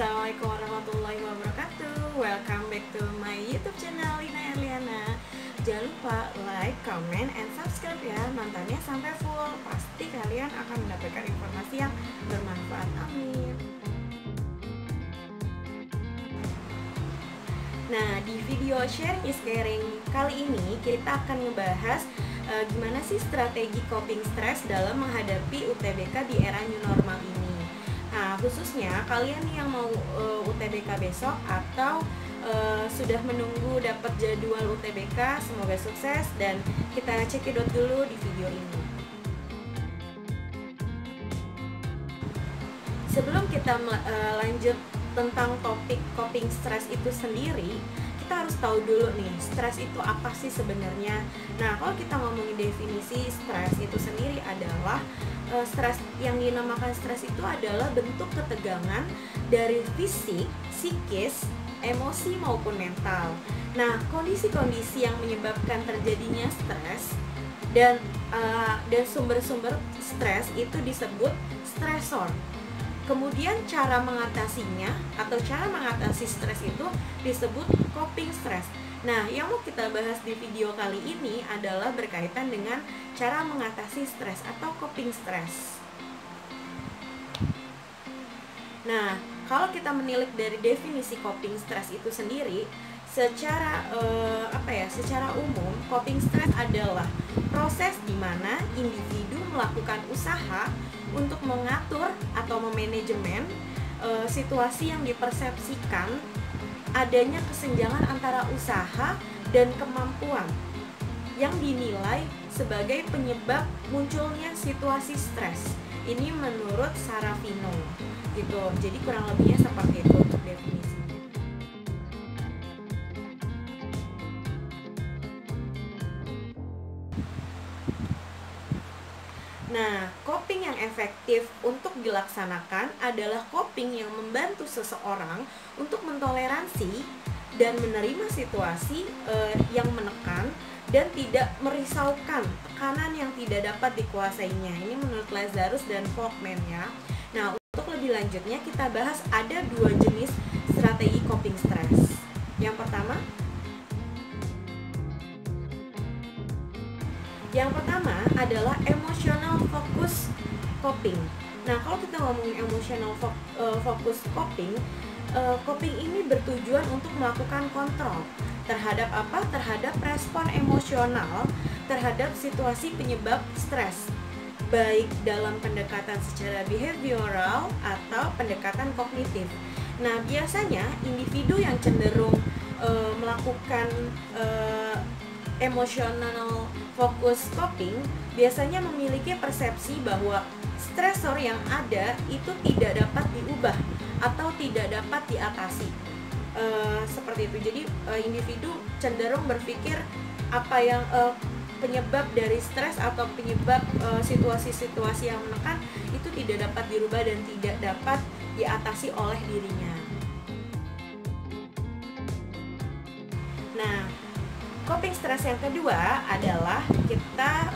Assalamualaikum warahmatullahi wabarakatuh. Welcome back to my YouTube channel Lina Erliana. Jangan lupa like, comment, and subscribe ya. Nontonnya sampai full. Pasti kalian akan mendapatkan informasi yang bermanfaat. Amin. Nah, di video sharing is caring kali ini kita akan ngebahas gimana sih strategi coping stress dalam menghadapi UTBK di era new normal ini. Nah, khususnya kalian nih yang mau UTBK besok atau sudah menunggu dapat jadwal UTBK, semoga sukses dan kita cekidot dulu di video ini. Sebelum kita lanjut tentang topik coping stress itu sendiri, kita harus tahu dulu nih, stres itu apa sih sebenarnya. Nah, kalau kita ngomongin definisi stres itu sendiri adalah stres yang dinamakan stres itu adalah bentuk ketegangan dari fisik, psikis, emosi maupun mental. Nah, kondisi-kondisi yang menyebabkan terjadinya stres dan sumber-sumber stres itu disebut stresor. Kemudian cara mengatasinya atau cara mengatasi stres itu disebut coping stress. Nah, yang mau kita bahas di video kali ini adalah berkaitan dengan cara mengatasi stres atau coping stress. Nah, kalau kita menilik dari definisi coping stress itu sendiri, secara secara umum coping stress adalah proses di mana individu melakukan usaha untuk mengatur atau memanajemen situasi yang dipersepsikan adanya kesenjangan antara usaha dan kemampuan yang dinilai sebagai penyebab munculnya situasi stres. Ini menurut Sarafino gitu. Jadi kurang lebihnya seperti itu untuk definisinya. Nah, coping yang efektif untuk dilaksanakan adalah coping yang membantu seseorang untuk mentoleransi dan menerima situasi yang menekan dan tidak merisaukan tekanan yang tidak dapat dikuasainya. Ini menurut Lazarus dan Folkman ya. Nah, untuk lebih lanjutnya kita bahas ada dua jenis strategi coping stress. Yang pertama adalah emotional focus coping. Nah, kalau kita ngomongin emotional focus coping, coping ini bertujuan untuk melakukan kontrol terhadap apa? Terhadap respon emosional terhadap situasi penyebab stres, baik dalam pendekatan secara behavioral atau pendekatan kognitif. Nah, biasanya individu yang cenderung melakukan emotional focus coping biasanya memiliki persepsi bahwa stresor yang ada itu tidak dapat diubah atau tidak dapat diatasi. Seperti itu. Jadi individu cenderung berpikir apa yang penyebab dari stres atau penyebab situasi-situasi yang menekan itu tidak dapat dirubah dan tidak dapat diatasi oleh dirinya. Nah, coping stress yang kedua adalah kita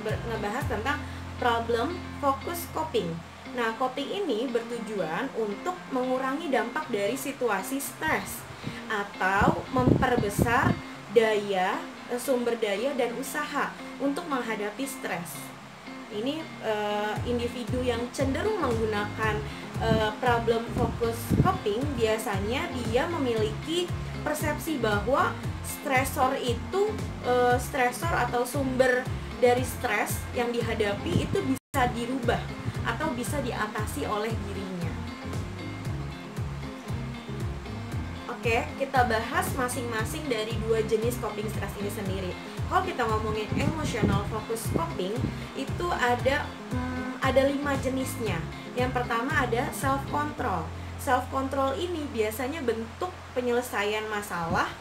ngebahas tentang problem focus coping. Nah, coping ini bertujuan untuk mengurangi dampak dari situasi stres atau memperbesar sumber daya dan usaha untuk menghadapi stres. Ini individu yang cenderung menggunakan problem focus coping biasanya dia memiliki persepsi bahwa stresor atau sumber dari stres yang dihadapi itu bisa dirubah atau bisa diatasi oleh dirinya. Oke, kita bahas masing-masing dari dua jenis coping stress ini sendiri. Kalau kita ngomongin emotional focus coping, itu ada 5 jenisnya. Yang pertama ada self control. Self control ini biasanya bentuk penyelesaian masalah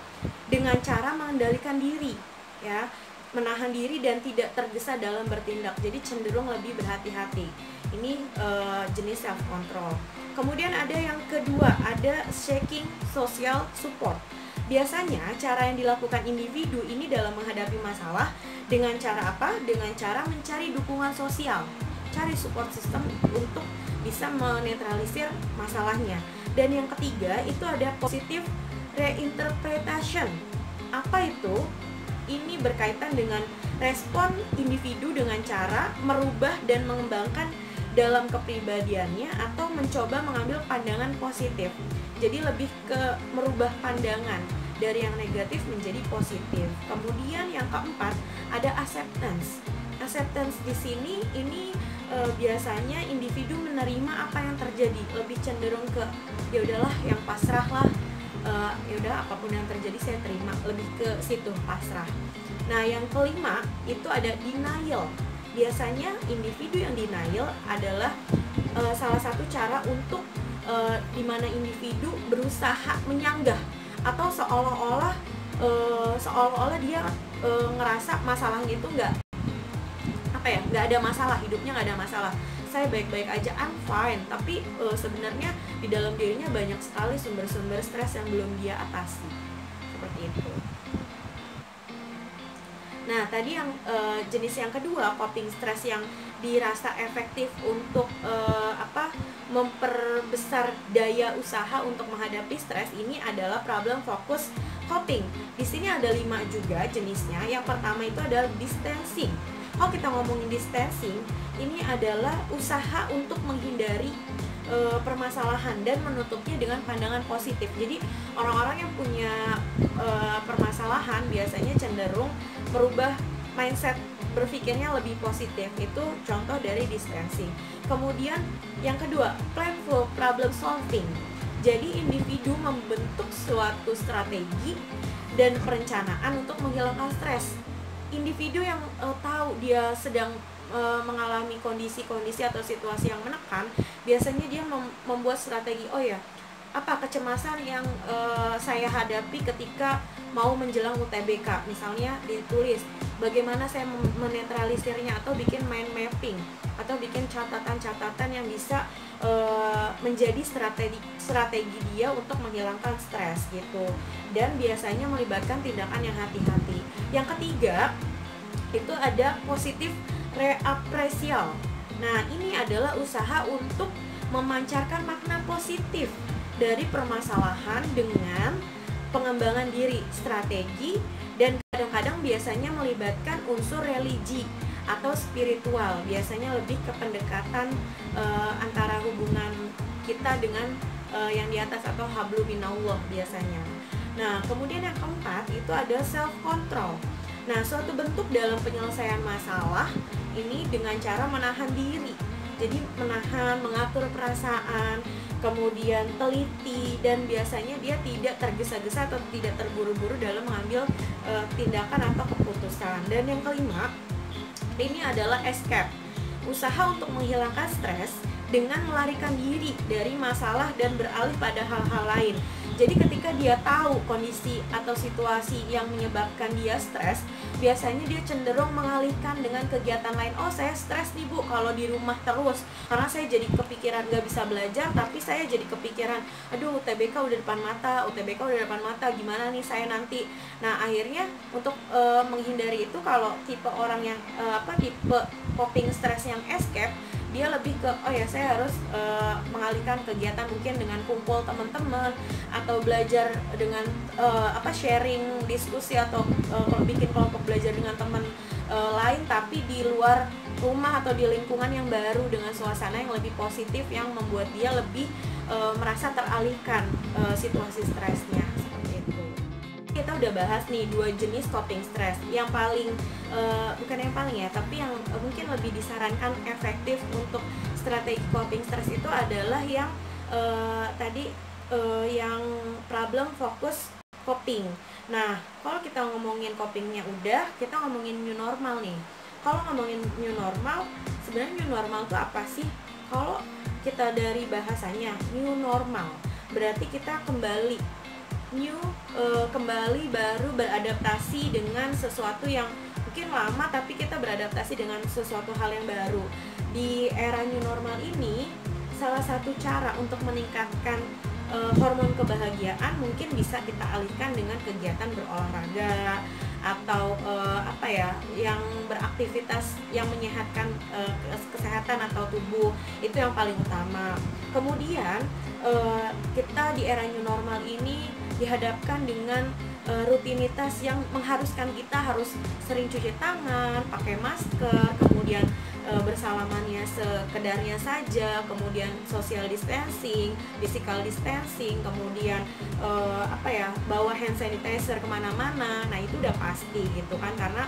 dengan cara mengendalikan diri, ya, menahan diri dan tidak tergesa dalam bertindak. Jadi cenderung lebih berhati-hati. Ini jenis self control. Kemudian ada yang kedua, ada seeking social support. Biasanya cara yang dilakukan individu ini dalam menghadapi masalah dengan cara apa? Dengan cara mencari dukungan sosial. cari support system untuk bisa menetralisir masalahnya. Dan yang ketiga itu ada positive reinterpretation. Apa itu? Ini berkaitan dengan respon individu dengan cara merubah dan mengembangkan dalam kepribadiannya atau mencoba mengambil pandangan positif. Jadi lebih ke merubah pandangan dari yang negatif menjadi positif. Kemudian yang keempat ada acceptance. Acceptance di sini ini biasanya individu menerima apa yang terjadi, lebih cenderung ke ya udahlah yang pasrah lah. Ya udah apapun yang terjadi saya terima, lebih ke situ pasrah. Nah, yang kelima itu ada denial. Biasanya individu yang denial adalah salah satu cara untuk dimana individu berusaha menyanggah atau seolah-olah dia ngerasa masalahnya itu nggak ada masalah, hidupnya nggak ada masalah, saya baik-baik aja, I'm fine. Tapi sebenarnya di dalam dirinya banyak sekali sumber-sumber stres yang belum dia atasi, seperti itu. Nah, tadi yang jenis yang kedua, coping stress yang dirasa efektif untuk memperbesar daya usaha untuk menghadapi stres ini adalah problem focus coping. Di sini ada 5 juga jenisnya. Yang pertama itu adalah distancing. Kalau kita ngomongin distancing, ini adalah usaha untuk menghindari permasalahan dan menutupnya dengan pandangan positif. Jadi orang-orang yang punya permasalahan biasanya cenderung merubah mindset berpikirnya lebih positif. Itu contoh dari distancing. Kemudian yang kedua, planful problem solving. Jadi individu membentuk suatu strategi dan perencanaan untuk menghilangkan stres. Individu yang tahu dia sedang mengalami kondisi-kondisi atau situasi yang menekan, biasanya dia membuat strategi, oh ya, apa kecemasan yang saya hadapi ketika mau menjelang UTBK, misalnya ditulis bagaimana saya menetralisirnya, atau bikin mind mapping, atau bikin catatan-catatan yang bisa menjadi strategi dia untuk menghilangkan stres gitu. Dan biasanya melibatkan tindakan yang hati-hati. Yang ketiga itu ada positif reapresial. Nah, ini adalah usaha untuk memancarkan makna positif dari permasalahan dengan pengembangan diri, strategi, dan kadang-kadang biasanya melibatkan unsur religi atau spiritual. Biasanya lebih ke pendekatan antara hubungan kita dengan yang di atas atau hablum minallah biasanya. Nah, kemudian yang keempat itu ada self control. Nah, suatu bentuk dalam penyelesaian masalah ini dengan cara menahan diri. Jadi menahan, mengatur perasaan, kemudian teliti, dan biasanya dia tidak tergesa-gesa atau tidak terburu-buru dalam mengambil tindakan atau keputusan. Dan yang kelima, ini adalah escape. Usaha untuk menghilangkan stres dengan melarikan diri dari masalah dan beralih pada hal-hal lain. Jadi ketika dia tahu kondisi atau situasi yang menyebabkan dia stres, biasanya dia cenderung mengalihkan dengan kegiatan lain. Oh, saya stres nih Bu kalau di rumah terus, karena saya jadi kepikiran gak bisa belajar, tapi saya jadi kepikiran, aduh UTBK udah depan mata, gimana nih saya nanti. Nah, akhirnya untuk menghindari itu, kalau tipe orang yang tipe coping stress yang escape, dia lebih ke, oh ya saya harus mengalihkan kegiatan mungkin dengan kumpul teman-teman, atau belajar dengan sharing, diskusi, atau bikin kelompok belajar dengan teman lain, tapi di luar rumah atau di lingkungan yang baru dengan suasana yang lebih positif, yang membuat dia lebih merasa teralihkan situasi stresnya. Seperti itu. Kita udah bahas nih 2 jenis coping stress. Yang paling bukan yang paling ya, tapi yang mungkin lebih disarankan efektif untuk strategi coping stress itu adalah yang yang problem focus coping. Nah, kalau kita ngomongin copingnya udah, kita ngomongin new normal nih. Kalau ngomongin new normal, sebenarnya new normal itu apa sih? Kalau kita dari bahasanya new normal, berarti kita kembali baru beradaptasi dengan sesuatu yang mungkin lama, tapi kita beradaptasi dengan sesuatu hal yang baru. Di era new normal ini, salah satu cara untuk meningkatkan hormon kebahagiaan mungkin bisa kita alihkan dengan kegiatan berolahraga, atau yang beraktivitas yang menyehatkan kesehatan kesehatan atau tubuh. Itu yang paling utama. Kemudian kita di era new normal ini dihadapkan dengan rutinitas yang mengharuskan kita harus sering cuci tangan, pakai masker, kemudian bersalamannya sekedarnya saja, kemudian social distancing, physical distancing, kemudian bawa hand sanitizer kemana-mana. Nah itu udah pasti gitu kan, karena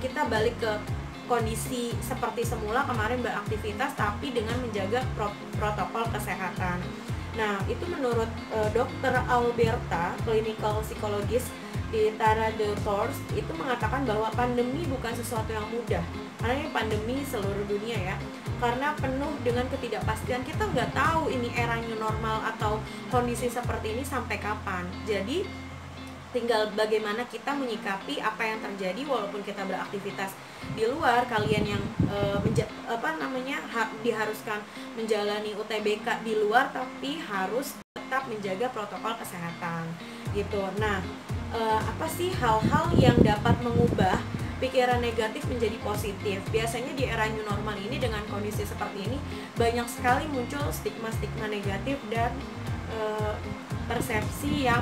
kita balik ke kondisi seperti semula kemarin beraktivitas tapi dengan menjaga protokol kesehatan. Nah, itu menurut Dr. Alberta, clinical psychologist di Tara de Tours, itu mengatakan bahwa pandemi bukan sesuatu yang mudah. Karena ini pandemi seluruh dunia ya. Karena penuh dengan ketidakpastian, kita nggak tahu ini era new normal atau kondisi seperti ini sampai kapan. Jadi tinggal bagaimana kita menyikapi apa yang terjadi walaupun kita beraktivitas di luar. Kalian yang diharuskan menjalani UTBK di luar tapi harus tetap menjaga protokol kesehatan gitu. Nah, apa sih hal-hal yang dapat mengubah pikiran negatif menjadi positif? Biasanya di era new normal ini dengan kondisi seperti ini banyak sekali muncul stigma-stigma negatif dan persepsi yang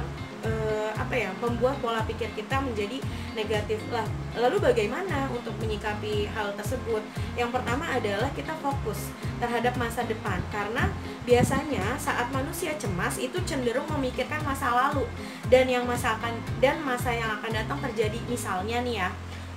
membuat pola pikir kita menjadi negatif lah. Lalu bagaimana untuk menyikapi hal tersebut? Yang pertama adalah kita fokus terhadap masa depan, karena biasanya saat manusia cemas itu cenderung memikirkan masa lalu dan masa yang akan datang terjadi. Misalnya nih ya,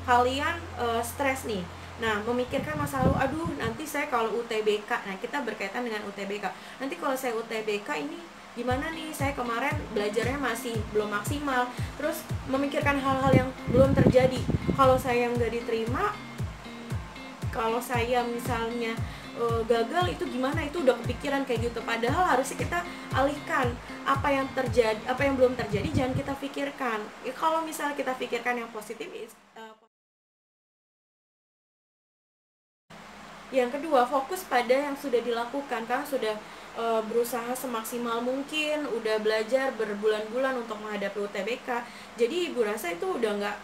kalian stres nih. Nah, memikirkan masa lalu, aduh nanti saya kalau UTBK, nah kita berkaitan dengan UTBK. Nanti kalau saya UTBK ini gimana nih, saya kemarin belajarnya masih belum maksimal. Terus memikirkan hal-hal yang belum terjadi. Kalau saya nggak diterima, kalau saya misalnya gagal itu gimana, itu udah kepikiran kayak gitu. Padahal harusnya kita alihkan apa yang terjadi, apa yang belum terjadi jangan kita pikirkan. Ya, kalau misalnya kita pikirkan yang positif. Yang kedua, fokus pada yang sudah dilakukan. Karena sudah berusaha semaksimal mungkin, udah belajar berbulan-bulan untuk menghadapi UTBK. Jadi ibu rasa itu udah nggak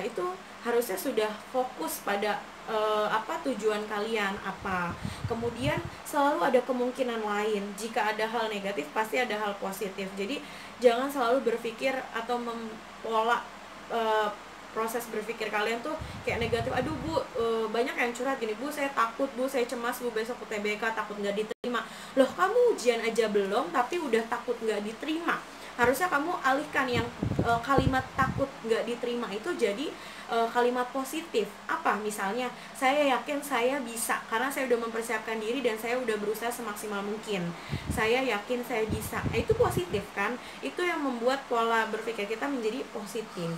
itu harusnya sudah fokus pada tujuan kalian apa. Kemudian selalu ada kemungkinan lain. Jika ada hal negatif pasti ada hal positif. Jadi jangan selalu berpikir atau mempola proses berpikir kalian tuh kayak negatif. Aduh bu, banyak yang curhat gini, bu saya takut, bu saya cemas, bu besok UTBK takut nggak diterima. Loh, kamu ujian aja belum tapi udah takut nggak diterima. Harusnya kamu alihkan yang kalimat takut nggak diterima itu jadi kalimat positif. Apa misalnya, saya yakin saya bisa karena saya udah mempersiapkan diri dan saya udah berusaha semaksimal mungkin. Saya yakin saya bisa. Itu positif kan? Itu yang membuat pola berpikir kita menjadi positif.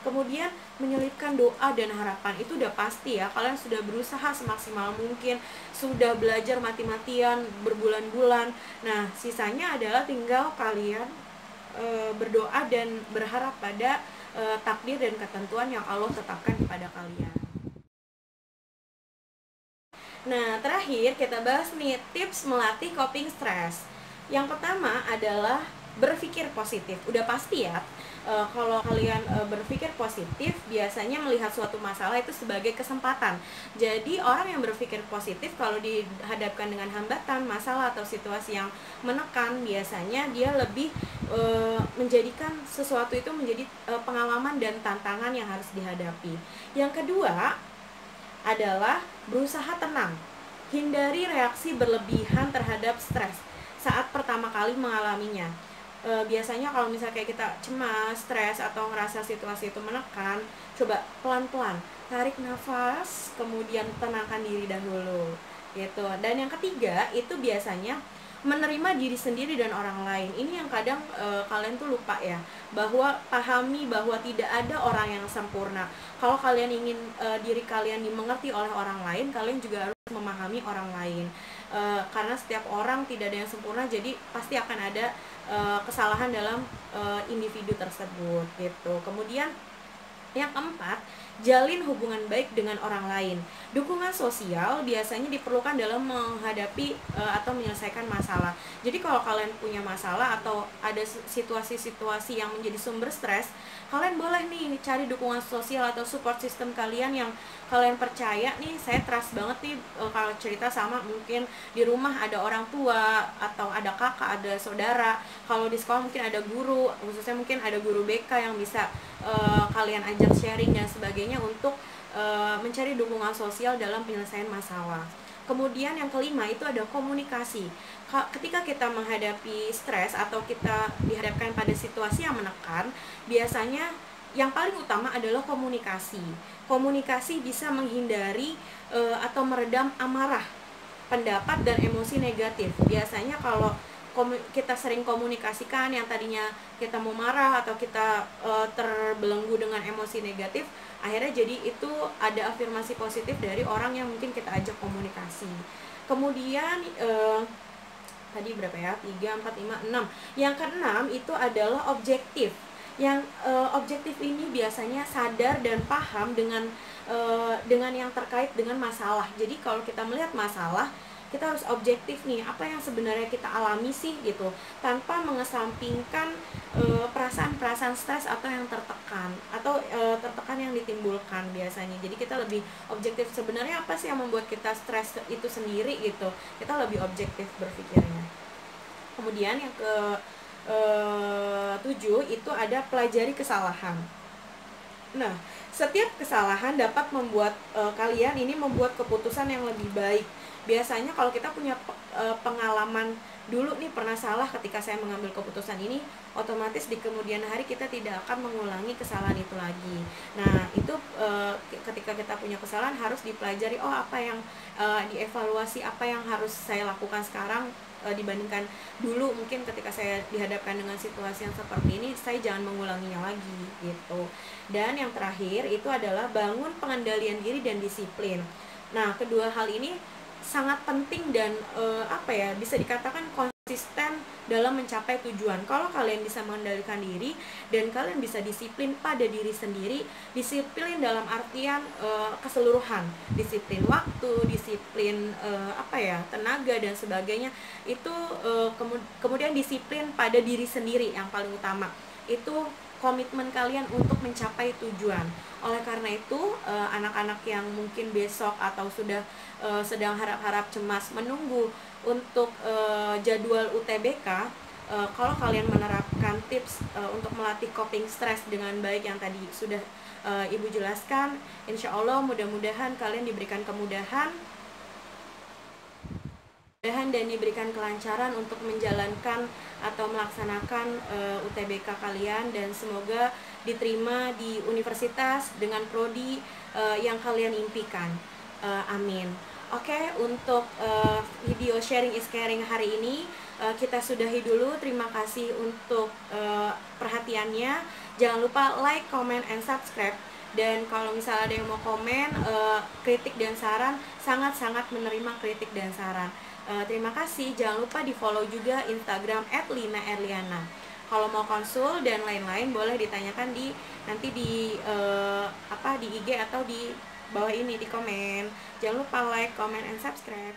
Kemudian menyelipkan doa dan harapan, itu udah pasti ya. Kalian sudah berusaha semaksimal mungkin, sudah belajar mati-matian berbulan-bulan. Nah, sisanya adalah tinggal kalian berdoa dan berharap pada takdir dan ketentuan yang Allah tetapkan kepada kalian. Nah, terakhir kita bahas nih tips melatih coping stress. Yang pertama adalah berpikir positif. Udah pasti ya, kalau kalian berpikir positif, biasanya melihat suatu masalah itu sebagai kesempatan. Jadi orang yang berpikir positif kalau dihadapkan dengan hambatan, masalah atau situasi yang menekan, biasanya dia lebih menjadikan sesuatu itu menjadi pengalaman dan tantangan yang harus dihadapi. Yang kedua adalah berusaha tenang. Hindari reaksi berlebihan terhadap stres saat pertama kali mengalaminya. Biasanya kalau misalnya kayak kita cemas, stres, atau ngerasa situasi itu menekan, coba pelan-pelan tarik nafas, kemudian tenangkan diri dahulu gitu. Dan yang ketiga itu biasanya menerima diri sendiri dan orang lain. Ini yang kadang kalian tuh lupa ya, bahwa pahami bahwa tidak ada orang yang sempurna. Kalau kalian ingin diri kalian dimengerti oleh orang lain, kalian juga harus memahami orang lain. Karena setiap orang tidak ada yang sempurna, jadi pasti akan ada kesalahan dalam individu tersebut gitu. Kemudian Yang keempat, jalin hubungan baik dengan orang lain. Dukungan sosial biasanya diperlukan dalam menghadapi atau menyelesaikan masalah. Jadi kalau kalian punya masalah atau ada situasi-situasi yang menjadi sumber stres, kalian boleh nih cari dukungan sosial atau support system kalian yang kalian percaya nih. Saya trust banget nih kalau cerita sama, mungkin di rumah ada orang tua atau ada kakak, ada saudara. Kalau di sekolah mungkin ada guru, khususnya mungkin ada guru BK yang bisa kalian ajak sharing dan sebagainya untuk mencari dukungan sosial dalam penyelesaian masalah. Kemudian yang kelima itu ada komunikasi. Ketika kita menghadapi stres atau kita dihadapkan pada situasi yang menekan, biasanya yang paling utama adalah komunikasi. Komunikasi bisa menghindari atau meredam amarah, pendapat dan emosi negatif. Biasanya kalau kita sering komunikasikan yang tadinya kita mau marah atau kita terbelenggu dengan emosi negatif, akhirnya jadi itu ada afirmasi positif dari orang yang mungkin kita ajak komunikasi. Kemudian tadi berapa ya? 3, 4, 5, 6. Yang keenam itu adalah objektif. Yang objektif ini biasanya sadar dan paham dengan yang terkait dengan masalah. Jadi kalau kita melihat masalah, kita harus objektif nih, apa yang sebenarnya kita alami sih gitu, tanpa mengesampingkan perasaan-perasaan stres atau yang tertekan atau tertekan yang ditimbulkan biasanya. Jadi kita lebih objektif, sebenarnya apa sih yang membuat kita stres itu sendiri gitu, kita lebih objektif berpikirnya. Kemudian yang ke 7 itu ada pelajari kesalahan. Nah, setiap kesalahan dapat membuat kalian ini membuat keputusan yang lebih baik. Biasanya kalau kita punya pengalaman dulu nih pernah salah ketika saya mengambil keputusan ini, otomatis di kemudian hari kita tidak akan mengulangi kesalahan itu lagi. Nah, itu ketika kita punya kesalahan harus dipelajari, oh apa yang dievaluasi, apa yang harus saya lakukan sekarang dibandingkan dulu. Mungkin ketika saya dihadapkan dengan situasi yang seperti ini, saya jangan mengulanginya lagi gitu. Dan yang terakhir itu adalah bangun pengendalian diri dan disiplin. Nah, kedua hal ini sangat penting dan bisa dikatakan konsisten dalam mencapai tujuan. Kalau kalian bisa mengendalikan diri dan kalian bisa disiplin pada diri sendiri, disiplin dalam artian keseluruhan, disiplin waktu, disiplin tenaga dan sebagainya, itu kemudian disiplin pada diri sendiri yang paling utama. Itu komitmen kalian untuk mencapai tujuan. Oleh karena itu, anak-anak yang mungkin besok atau sudah sedang harap-harap cemas menunggu untuk jadwal UTBK, kalau kalian menerapkan tips untuk melatih coping stress dengan baik yang tadi sudah Ibu jelaskan, insya Allah mudah-mudahan kalian diberikan kemudahan dan diberikan kelancaran untuk menjalankan atau melaksanakan UTBK kalian, dan semoga diterima di universitas dengan prodi yang kalian impikan. Amin. Oke, untuk video sharing is caring hari ini kita sudahi dulu. Terima kasih untuk perhatiannya. Jangan lupa like, comment, and subscribe. Dan kalau misalnya ada yang mau komen, kritik dan saran, sangat-sangat menerima kritik dan saran. Terima kasih. Jangan lupa di follow juga Instagram @linaerliana. Kalau mau konsul dan lain-lain boleh ditanyakan nanti di IG atau di bawah ini di komen. Jangan lupa like, comment, and subscribe.